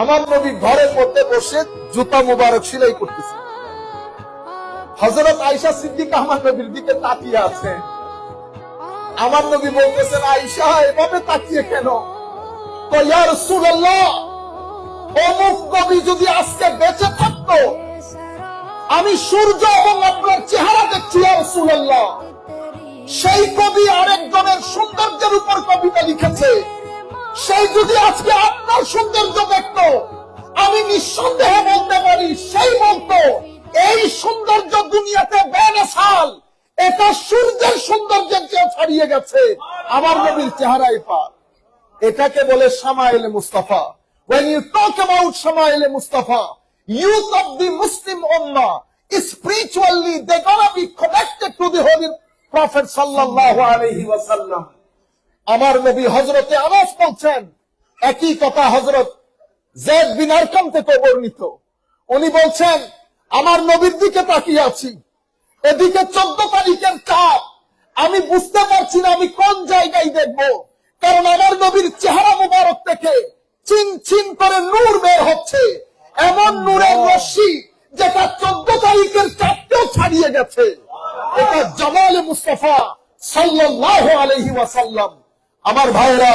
আমার নবী ঘরের মধ্যে বসে জুতা মুবারক সেলাই করতেছে। হযরত আয়েশা সিদ্দিকা আমার নবীর দিকে তাকিয়ে আছে। আমার নবী বলতেছেন, আয়েশা এভাবে তাকিয়ে কেন? তো ইয়া রাসূলুল্লাহ, অমুক নবী যদি আজকে বেঁচে থাকতো, আমি সূর্য এবং আপনার চেহারা দেখছি ইয়া রাসূলুল্লাহ, সেই কবি আরেকজনের সৌন্দর্যের উপর কবিতা লিখেছে, সেই যদি আজকে আপনার সৌন্দর্য দেখতো, আমি নিঃসন্দেহে বলতে পারি সেই বলতো এই সৌন্দর্য দুনিয়াতে বেমিসাল, এটা সূর্যের সৌন্দর্যের চেয়ে ছাড়িয়ে গেছে আমার নবীর চেহারায় পাক। এটাকে বলে শামাইলে Mustafa. When you talk about শামাইলে Mustafa, youth of the Muslim ummah, spiritually they're gonna be connected to the holy Prophet sallallahu alaihi wasallam. আমার নবী হযরতে আনাস বলছেন, একই কথা হযরত যায়েদ বিন আরকাম থেকে বর্ণিত। উনি বলছেন, আমার নবীর দিকে তাকিয়ে আছি, এদিকে 14 তারিখের চাঁদ, আমি বুঝতে পারছি না আমি কোন জায়গায় দেখব, কারণ আমার নবীর চেহারা মুবারক থেকে চিন চিন করে নূর বের হচ্ছে, এমন নূরের রশ্মি যেটা 14 তারিখের চাঁদকেও ছাড়িয়ে গেছে। এটা জামালে মুস্তাফা সাল্লাল্লাহু আলাইহি ওয়াসাল্লাম। আমার ভাইরা,